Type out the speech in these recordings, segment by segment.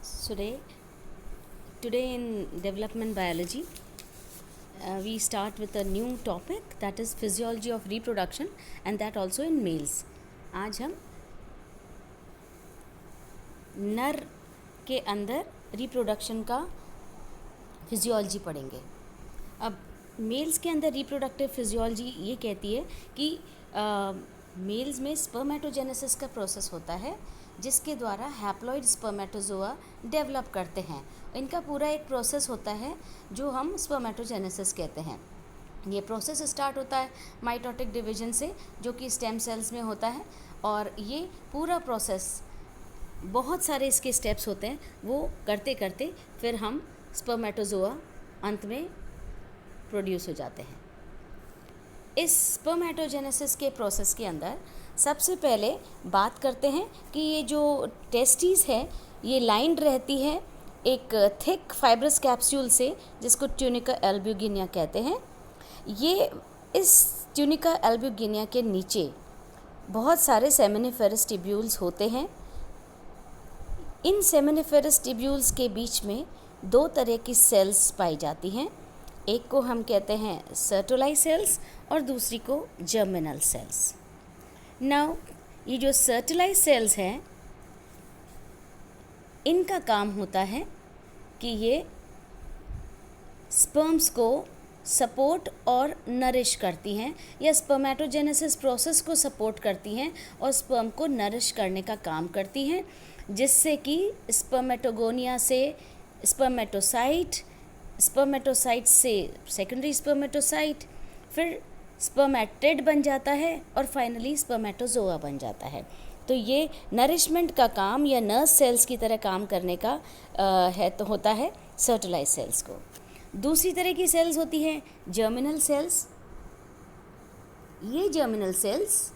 Today in development biology, we start with a new topic, that is physiology of reproduction, and that also in males. आज हम नर के अंदर reproduction का physiology पढ़ेंगे. अब मेल्स के अंदर रिप्रोडक्टिव फिजियोलॉजी ये कहती है कि मेल्स में स्पर्मेटोजेनेसिस का प्रोसेस होता है, जिसके द्वारा हैप्लॉइड स्पर्मेटोजोआ डेवलप करते हैं. इनका पूरा एक प्रोसेस होता है जो हम स्पर्मेटोजेनेसिस कहते हैं. ये प्रोसेस स्टार्ट होता है माइटोटिक डिवीजन से, जो कि स्टेम सेल्स में होता है, और ये पूरा प्रोसेस बहुत सारे इसके स्टेप्स होते हैं. वो करते करते फिर हम स्पर्मेटोजोआ अंत में प्रोड्यूस हो जाते हैं. इस स्पर्मेटोजेनेसिस के प्रोसेस के अंदर सबसे पहले बात करते हैं कि ये जो टेस्टिस है ये लाइंड रहती है एक थिक फाइब्रस कैप्सूल से, जिसको ट्यूनिका एल्ब्यूगिनिया कहते हैं. ये इस ट्यूनिका एल्ब्यूगिनिया के नीचे बहुत सारे सेमिनिफेरस ट्यूब्यूल्स होते हैं. इन सेमिनिफेरस ट्यूब्यूल्स के बीच में दो तरह की सेल्स पाई जाती हैं. एक को हम कहते हैं सर्टोलाई सेल्स और दूसरी को जर्मिनल सेल्स. नाउ ये जो सर्टोलाई सेल्स हैं, इनका काम होता है कि ये स्पर्म्स को सपोर्ट और नरिश करती हैं, या स्पर्मेटोजेनेसिस प्रोसेस को सपोर्ट करती हैं और स्पर्म को नरिश करने का काम करती हैं, जिससे कि स्पर्मेटोगोनिया से स्पर्मेटोसाइट, स्पर्मेटोसाइट से सेकेंडरी स्पर्मेटोसाइट, फिर स्पर्मेटिड बन जाता है और फाइनली स्पर्मेटोजोआ बन जाता है. तो ये नरिशमेंट का काम या नर्स सेल्स की तरह काम करने का होता है सर्टोलाइज सेल्स को. दूसरी तरह की सेल्स होती हैं जर्मिनल सेल्स. ये जर्मिनल सेल्स,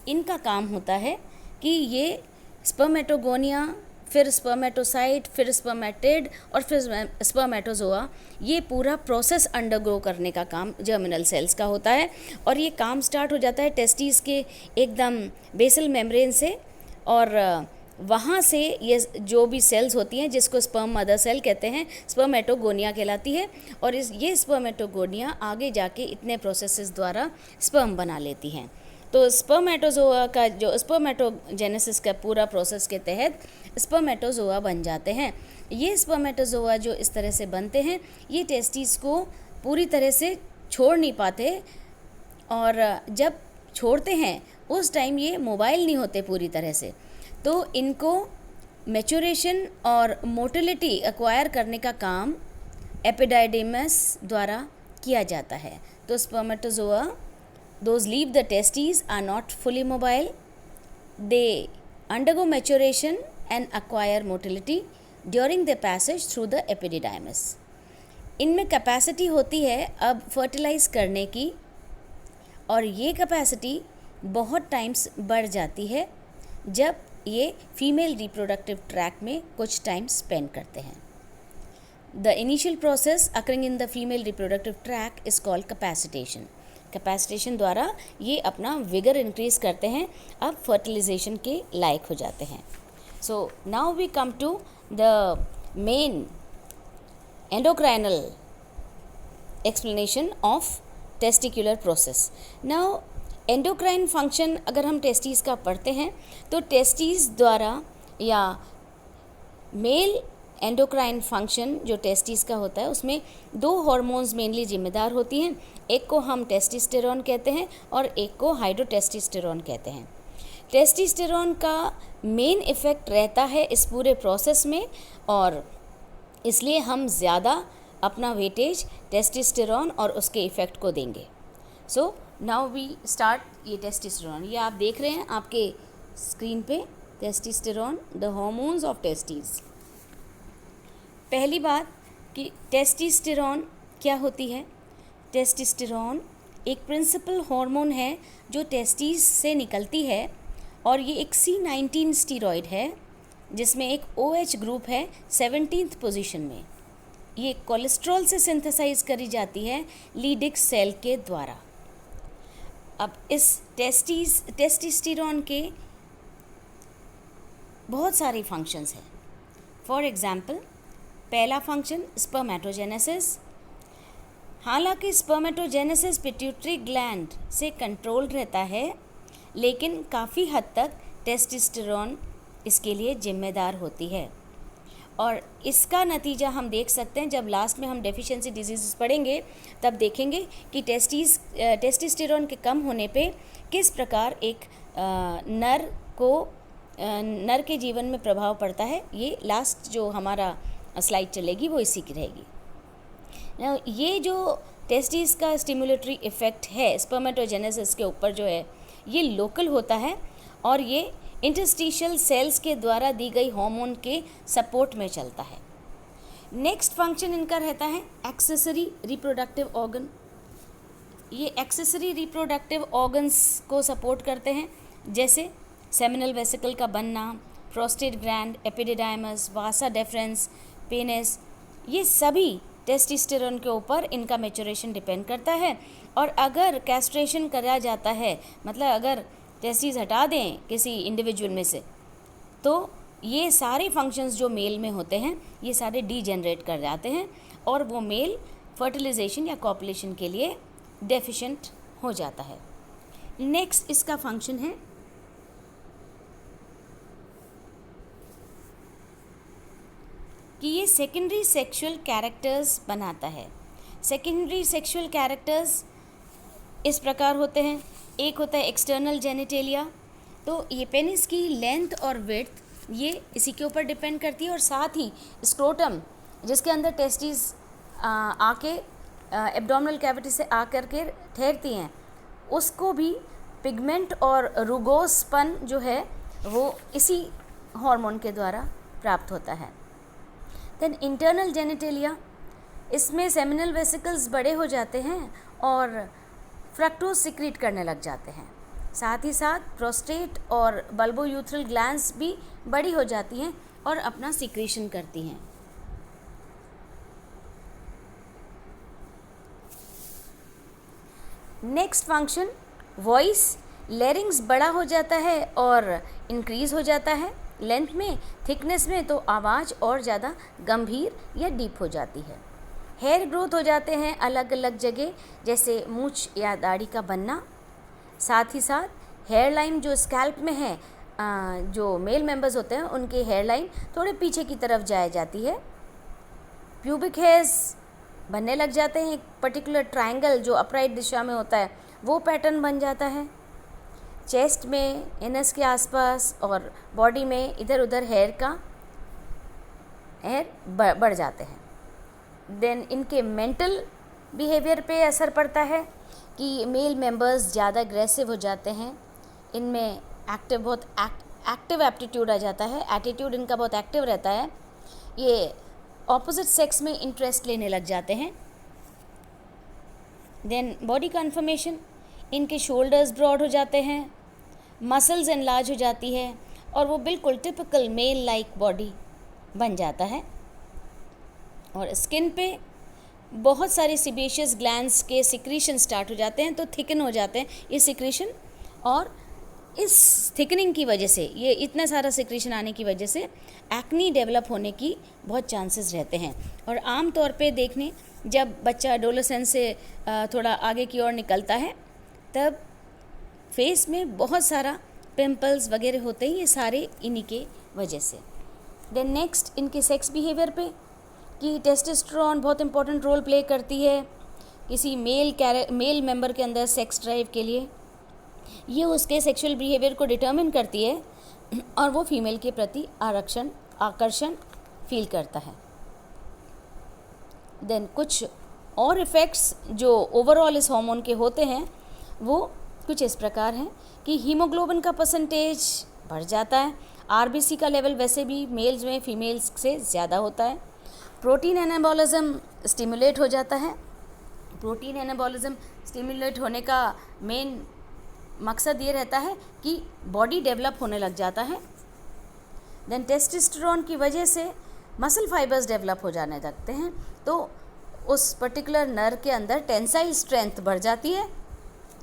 इनका काम होता है कि ये स्पर्मेटोगोनिया, फिर स्पर्मेटोसाइट, फिर स्पर्मेटिड और फिर स्पर्मेटोजोआ, ये पूरा प्रोसेस अंडरगो करने का काम जर्मिनल सेल्स का होता है. और ये काम स्टार्ट हो जाता है टेस्टिस के एकदम बेसल मेम्ब्रेन से, और वहाँ से ये जो भी सेल्स होती हैं, जिसको स्पर्म मदर सेल कहते हैं, स्पर्मेटोगोनिया कहलाती है. और ये स्पर्मेटोगोनिया आगे जाके इतने प्रोसेसेस द्वारा स्पर्म बना लेती हैं. तो स्पर्मेटोजोआ का जो स्पर्मेटोजेनेसिस का पूरा प्रोसेस के तहत स्पर्मेटोजोआ बन जाते हैं. ये स्पर्मेटोजोआ जो इस तरह से बनते हैं, ये टेस्टिस को पूरी तरह से छोड़ नहीं पाते, और जब छोड़ते हैं उस टाइम ये मोबाइल नहीं होते पूरी तरह से. तो इनको मैच्योरेशन और मोटिलिटी एक्वायर करने का काम एपिडाइडिमस द्वारा किया जाता है. तो spermatozoa those leave the testes are not fully mobile. They undergo maturation and acquire motility during their passage through the epididymis. इनमें कैपेसिटी होती है अब फर्टिलाइज करने की, और ये कैपेसिटी बहुत टाइम्स बढ़ जाती है जब ये फीमेल रिप्रोडक्टिव ट्रैक में कुछ टाइम स्पेंड करते हैं. The initial process occurring in the female reproductive tract is called capacitation. Capacitation द्वारा ये अपना विगर इंक्रीज करते हैं, अब फर्टिलाइजेशन के लायक हो जाते हैं. So now we come to the main endocrinal explanation of testicular process. Now endocrine function अगर हम टेस्टिस का पढ़ते हैं, तो टेस्टिस द्वारा या मेल एंडोक्राइन फंक्शन जो टेस्टिस का होता है, उसमें दो हार्मोन्स मेनली जिम्मेदार होती हैं. एक को हम टेस्टोस्टेरोन कहते हैं और एक को हाइड्रोटेस्टोस्टेरोन कहते हैं. टेस्टोस्टेरोन का मेन इफ़ेक्ट रहता है इस पूरे प्रोसेस में, और इसलिए हम ज़्यादा अपना वेटेज टेस्टोस्टेरोन और उसके इफ़ेक्ट को देंगे. So now we start. ये टेस्टोस्टेरोन ये आप देख रहे हैं आपके स्क्रीन पे, testosterone, the hormones of testis. पहली बात कि टेस्टोस्टेरोन क्या होती है. टेस्टोस्टेरोन एक प्रिंसिपल हार्मोन है जो टेस्टिस से निकलती है, और ये एक C19 स्टीरॉयड है, जिसमें एक OH ग्रुप है 17th पोजीशन में. ये कोलेस्ट्रॉल से सिंथेसाइज करी जाती है लीडिक सेल के द्वारा. अब इस टेस्टोस्टेरोन के बहुत सारे फंक्शंस हैं. फॉर एग्जाम्पल, पहला फंक्शन स्पर्मेटोजेनेसिस। हालांकि स्पर्मेटोजेनेसिस पिट्यूटरी ग्लैंड से कंट्रोल रहता है, लेकिन काफ़ी हद तक टेस्टोस्टेरोन इसके लिए जिम्मेदार होती है। और इसका नतीजा हम देख सकते हैं जब लास्ट में हम डेफिशिएंसी डिजीज़ पढ़ेंगे, तब देखेंगे कि टेस्टोस्टेरोन के कम होने पे किस प्रकार एक नर के जीवन में प्रभाव पड़ता है। ये लास्ट जो हमारा स्लाइड चलेगी वो इसी की रहेगी। Now, ये जो टेस्टिस का स्टिमुलेटरी इफ़ेक्ट है स्पर्मेटोजेनेसिस के ऊपर जो है, ये लोकल होता है और ये इंटरस्टिशियल सेल्स के द्वारा दी गई हार्मोन के सपोर्ट में चलता है। नेक्स्ट फंक्शन इनका रहता है एक्सेसरी रिप्रोडक्टिव ऑर्गन। ये एक्सेसरी रिप्रोडक्टिव ऑर्गन्स को सपोर्ट करते हैं, जैसे सेमिनल वेसिकल का बनना, प्रोस्टेट ग्लैंड, एपिडिडाइमस, वासा डेफरेंस, पेनिस, ये सभी टेस्टोस्टेरोन के ऊपर इनका मैच्योरेशन डिपेंड करता है। और अगर कैस्ट्रेशन करा जाता है, मतलब अगर टेस्टिस हटा दें किसी इंडिविजुअल में से, तो ये सारे फंक्शंस जो मेल में होते हैं ये सारे डीजेनरेट कर जाते हैं और वो मेल फर्टिलाइजेशन या कॉपुलेशन के लिए डेफिशिएंट हो जाता है। नेक्स्ट इसका फंक्शन है कि ये सेकेंडरी सेक्सुअल कैरेक्टर्स बनाता है। सेकेंडरी सेक्सुअल कैरेक्टर्स इस प्रकार होते हैं। एक होता है एक्सटर्नल जेनिटेलिया, तो ये पेनिस की लेंथ और विड्थ ये इसी के ऊपर डिपेंड करती है। और साथ ही स्क्रोटम, जिसके अंदर टेस्टिस आके एब्डोमिनल कैविटी से आकर के ठहरती हैं, उसको भी पिगमेंट और रुगोसपन जो है वो इसी हार्मोन के द्वारा प्राप्त होता है। देन इंटरनल जेनिटेलिया, इसमें सेमिनल वेसिकल्स बड़े हो जाते हैं और फ्रक्टोज सिक्रीट करने लग जाते हैं। साथ ही साथ प्रोस्टेट और बल्बोयूथ्रल ग्लैंड्स भी बड़ी हो जाती हैं और अपना सिक्रीशन करती हैं। Next function voice. लैरिंग्स बड़ा हो जाता है और इंक्रीज़ हो जाता है लेंथ में, थिकनेस में, तो आवाज़ और ज़्यादा गंभीर या डीप हो जाती है। हेयर ग्रोथ हो जाते हैं अलग अलग जगह, जैसे मूंछ या दाढ़ी का बनना। साथ ही साथ हेयर लाइन जो स्कैल्प में है, जो मेल मेंबर्स होते हैं उनके हेयर लाइन थोड़े पीछे की तरफ जाए जाती है। प्यूबिक हेयर्स बनने लग जाते हैं, एक पर्टिकुलर ट्रायंगल जो अपराइट दिशा में होता है वो पैटर्न बन जाता है। चेस्ट में, एनस के आसपास और बॉडी में इधर उधर हेयर बढ़ जाते हैं। देन इनके मेंटल बिहेवियर पे असर पड़ता है कि मेल मेंबर्स ज़्यादा अग्रेसिव हो जाते हैं, इनमें बहुत एक्टिव एप्टीट्यूड आ जाता है, एटीट्यूड इनका बहुत एक्टिव रहता है, ये ऑपोजिट सेक्स में इंटरेस्ट लेने लग जाते हैं। देन बॉडी कन्फर्मेशन, इनके शोल्डर्स ब्रॉड हो जाते हैं, मसल्स एनलार्ज हो जाती है और वो बिल्कुल टिपिकल मेल लाइक बॉडी बन जाता है। और स्किन पे बहुत सारे सिबेशियस ग्लैंड्स के सिक्रीशन स्टार्ट हो जाते हैं, तो थिकन हो जाते हैं ये सिक्रीशन। और इस थिकनिंग की वजह से, ये इतना सारा सिक्रीशन आने की वजह से एक्नी डेवलप होने की बहुत चांसेस रहते हैं। और आम तौर पे देखने जब बच्चा एडोलेसेंस से थोड़ा आगे की ओर निकलता है, तब फेस में बहुत सारा पिंपल्स वगैरह होते हैं, ये सारे इन्हीं के वजह से। देन नेक्स्ट इनके सेक्स बिहेवियर पे, कि टेस्टोस्टेरोन बहुत इंपॉर्टेंट रोल प्ले करती है किसी मेल मेंबर के अंदर सेक्स ड्राइव के लिए। ये उसके सेक्सुअल बिहेवियर को डिटर्मिन करती है और वो फीमेल के प्रति आकर्षण फील करता है। देन कुछ और इफ़ेक्ट्स जो ओवरऑल इस हार्मोन के होते हैं वो कुछ इस प्रकार हैं कि हीमोग्लोबिन का परसेंटेज बढ़ जाता है, आरबीसी का लेवल वैसे भी मेल्स में फीमेल्स से ज़्यादा होता है, प्रोटीन एनाबॉलिज्म स्टिमुलेट हो जाता है। प्रोटीन एनाबॉलिज्म स्टिमुलेट होने का मेन मकसद ये रहता है कि बॉडी डेवलप होने लग जाता है। देन टेस्टोस्टेरोन की वजह से मसल फाइबर्स डेवलप हो जाने लगते हैं, तो उस पर्टिकुलर नर्व के अंदर टेंसाइल स्ट्रेंथ बढ़ जाती है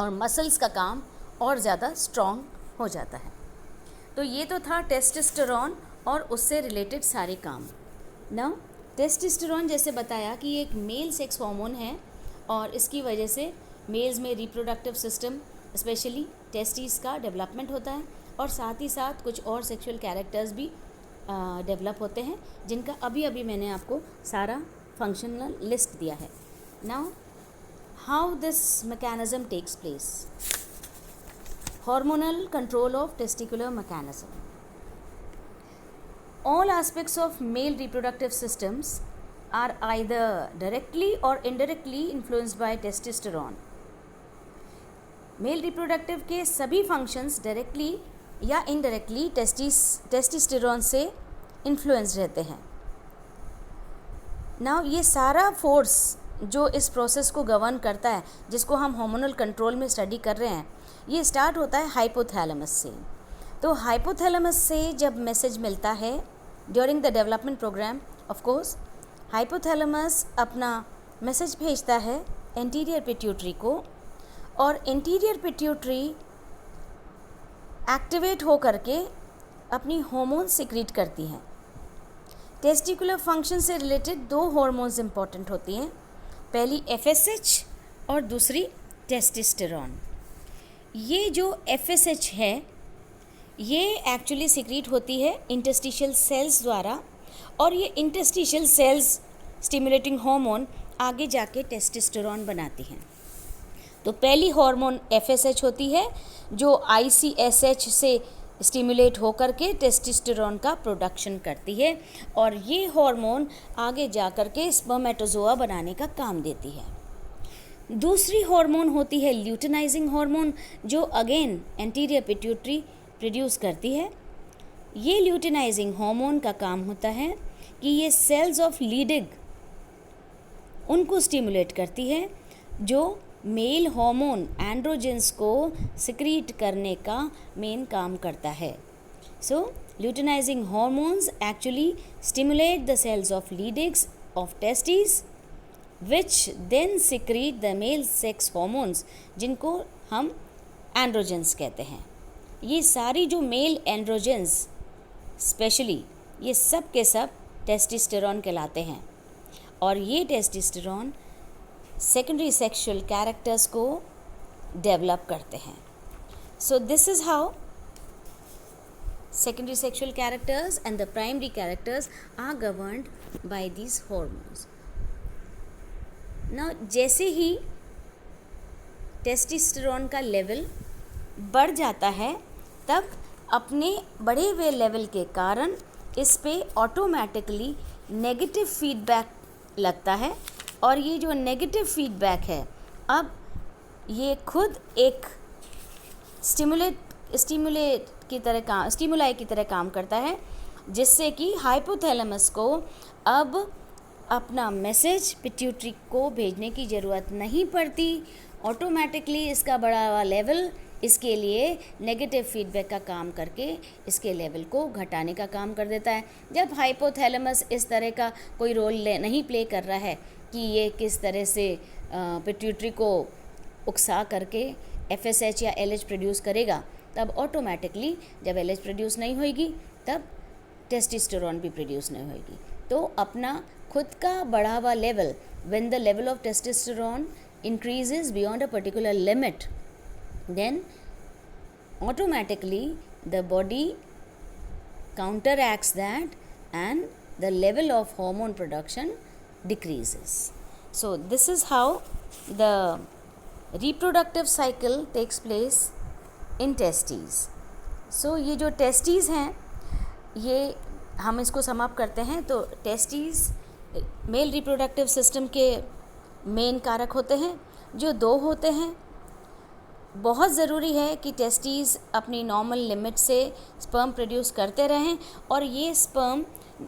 और मसल्स का काम और ज़्यादा स्ट्रॉन्ग हो जाता है। तो ये तो था टेस्टोस्टेरोन और उससे रिलेटेड सारे काम। नाउ टेस्टोस्टेरोन जैसे बताया कि ये एक मेल सेक्स हार्मोन है और इसकी वजह से मेल्स में रिप्रोडक्टिव सिस्टम स्पेशली टेस्टिस का डेवलपमेंट होता है और साथ ही साथ कुछ और सेक्सुअल कैरेक्टर्स भी डेवलप होते हैं जिनका अभी अभी मैंने आपको सारा फंक्शनल लिस्ट दिया है। Now how this mechanism takes place. Hormonal control of testicular mechanism. All aspects of male reproductive systems are either directly or indirectly influenced by testosterone. Male reproductive के सभी फंक्शंस डायरेक्टली या indirectly testosterone से influence रहते हैं। Now ये सारा force जो इस प्रोसेस को गवर्न करता है, जिसको हम हार्मोनल कंट्रोल में स्टडी कर रहे हैं, ये स्टार्ट होता है हाइपोथैलेमस से। तो हाइपोथैलेमस से जब मैसेज मिलता है during the development program, of course hypothalamus अपना मैसेज भेजता है एंटीरियर पिट्यूटरी को और एंटीरियर पिट्यूटरी एक्टिवेट हो करके अपनी हार्मोन सिक्रीट करती हैं। टेस्टिकुलर फंक्शन से रिलेटेड दो हार्मोन्स इंपॉर्टेंट होती हैं, पहली एफएसएच और दूसरी टेस्टोस्टेरोन। ये जो एफएसएच है ये एक्चुअली सिक्रीट होती है इंटरस्टिशियल सेल्स द्वारा और ये इंटरस्टिशियल सेल्स स्टिमुलेटिंग हार्मोन आगे जाके टेस्टोस्टेरोन बनाती हैं। तो पहली हार्मोन एफएसएच होती है जो आईसीएसएच से स्टिमुलेट होकर के टेस्टोस्टेरोन का प्रोडक्शन करती है और ये हार्मोन आगे जा कर के स्पर्मेटोजोआ बनाने का काम देती है। दूसरी हार्मोन होती है ल्यूटेनाइजिंग हार्मोन जो अगेन एंटीरियर पिट्यूटरी प्रोड्यूस करती है। ये ल्यूटेनाइजिंग हार्मोन का काम होता है कि ये सेल्स ऑफ लीडिग उनको स्टिमुलेट करती है जो मेल हार्मोन एंड्रोजेंस को सिक्रीट करने का मेन काम करता है। So luteinizing hormones actually stimulate the cells of Leydigs of testis which then secrete the male sex hormones जिनको हम एंड्रोजेंस कहते हैं। ये सारी जो मेल एंड्रोजेंस स्पेशली ये सब के सब टेस्टोस्टेरोन कहलाते हैं और ये टेस्टोस्टेरोन सेकेंडरी सेक्सुअल कैरेक्टर्स को डेवलप करते हैं। So this is how secondary sexual characters and the primary characters are governed by these hormones. ना जैसे ही टेस्टोस्टेरोन का लेवल बढ़ जाता है तब अपने बढ़े हुए लेवल के कारण इस पे ऑटोमेटिकली नेगेटिव फीडबैक लगता है और ये जो नेगेटिव फीडबैक है अब ये खुद एक स्टिमुलाई की तरह काम करता है जिससे कि हाइपोथैलेमस को अब अपना मैसेज पिट्यूटरी को भेजने की ज़रूरत नहीं पड़ती। ऑटोमेटिकली इसका बढ़ा हुआ लेवल इसके लिए नेगेटिव फीडबैक का काम करके इसके लेवल को घटाने का काम कर देता है। जब हाइपोथैलेमस इस तरह का कोई रोल नहीं प्ले कर रहा है कि ये किस तरह से पिट्यूटरी को उकसा करके एफएसएच या एलएच प्रोड्यूस करेगा, तब ऑटोमेटिकली जब एलएच प्रोड्यूस नहीं होएगी तब टेस्टोस्टेरोन भी प्रोड्यूस नहीं होएगी। तो अपना खुद का बढ़ा हुआ level, when the level of testosterone increases beyond a particular limit, then automatically the body counteracts that and the level of hormone production decreases. So this is how the reproductive cycle takes place in testes. So ये जो testes हैं ये हम इसको समाप्त करते हैं। तो testes मेल रिप्रोडक्टिव सिस्टम के मेन कारक होते हैं जो दो होते हैं। बहुत ज़रूरी है कि टेस्टिस अपनी नॉर्मल लिमिट से स्पर्म प्रोड्यूस करते रहें और ये स्पर्म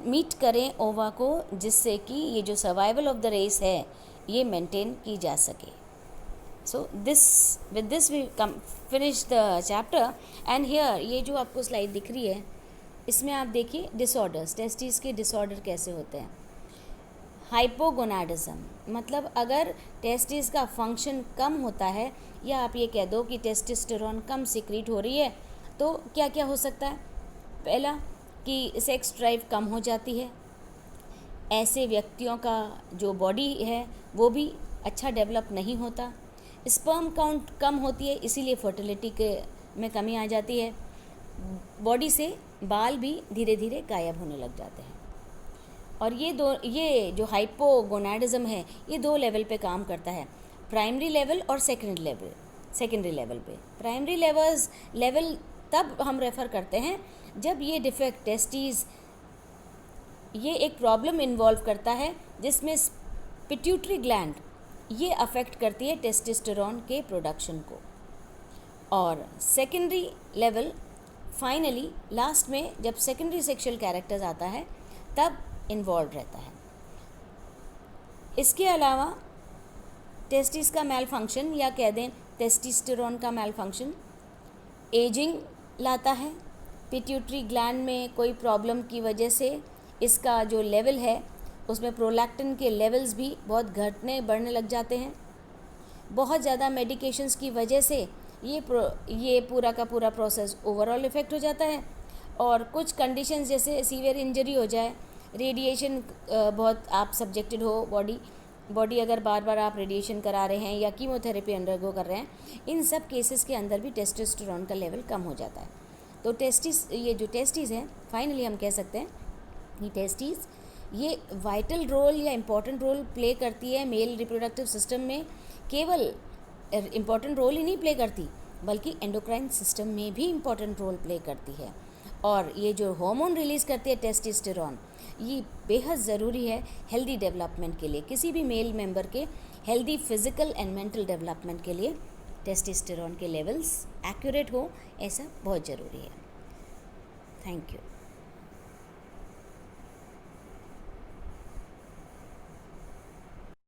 मीट करें ओवा को, जिससे कि ये जो सर्वाइवल ऑफ द रेस है ये मेंटेन की जा सके। So with this we come finish the chapter and here ये जो आपको स्लाइड दिख रही है इसमें आप देखिए डिसऑर्डर्स, टेस्टिस के डिसऑर्डर कैसे होते हैं। हाइपोगोनाडिज्म मतलब अगर टेस्टिस का फंक्शन कम होता है या आप ये कह दो कि टेस्टोस्टेरोन कम सिक्रीट हो रही है तो क्या क्या हो सकता है। पहला कि सेक्स ड्राइव कम हो जाती है। ऐसे व्यक्तियों का जो बॉडी है वो भी अच्छा डेवलप नहीं होता। स्पर्म काउंट कम होती है, इसीलिए फर्टिलिटी के में कमी आ जाती है। बॉडी से बाल भी धीरे धीरे गायब होने लग जाते हैं। और ये जो हाइपोगोनाडिज्म है ये 2 लेवल पे काम करता है, प्राइमरी लेवल और सेकेंडरी लेवल पे। प्राइमरी लेवल तब हम रेफ़र करते हैं जब ये डिफेक्ट टेस्टिस, ये एक प्रॉब्लम इन्वॉल्व करता है जिसमें पिट्यूटरी ग्लैंड ये अफेक्ट करती है टेस्टोस्टेरोन के प्रोडक्शन को। और सेकेंडरी लेवल फाइनली लास्ट में जब सेकेंडरी सेक्सुअल कैरेक्टर्स आता है तब इन्वॉल्व रहता है। इसके अलावा टेस्टिस का मैल फंक्शन या कह दें टेस्टोस्टेरोन का मैल फंक्शन एजिंग लाता है। पिट्यूटरी ग्लैंड में कोई प्रॉब्लम की वजह से इसका जो लेवल है उसमें प्रोलैक्टिन के लेवल्स भी बहुत घटने बढ़ने लग जाते हैं। बहुत ज़्यादा मेडिकेशंस की वजह से ये पूरा का पूरा प्रोसेस ओवरऑल इफ़ेक्ट हो जाता है। और कुछ कंडीशंस जैसे सीवियर इंजरी हो जाए, रेडिएशन बहुत आप सब्जेक्टेड हो, बॉडी अगर बार बार आप रेडिएशन करा रहे हैं या कीमोथेरेपी अंडरगो कर रहे हैं, इन सब केसेस के अंदर भी टेस्टोस्टेरोन का लेवल कम हो जाता है। तो ये जो टेस्टिस हैं, फाइनली हम कह सकते हैं कि टेस्टिस ये वाइटल रोल या इम्पॉर्टेंट रोल प्ले करती है मेल रिप्रोडक्टिव सिस्टम में। केवल इम्पॉर्टेंट रोल ही नहीं प्ले करती बल्कि एंडोक्राइन सिस्टम में भी इम्पॉर्टेंट रोल प्ले करती है। और ये जो हार्मोन रिलीज़ करती है टेस्टोस्टेरोन, ये बेहद ज़रूरी है हेल्दी डेवलपमेंट के लिए। किसी भी मेल मेंबर के healthy physical and mental development के लिए टेस्टोस्टेरोन के लेवल्स एक्यूरेट हो, ऐसा बहुत ज़रूरी है। Thank you.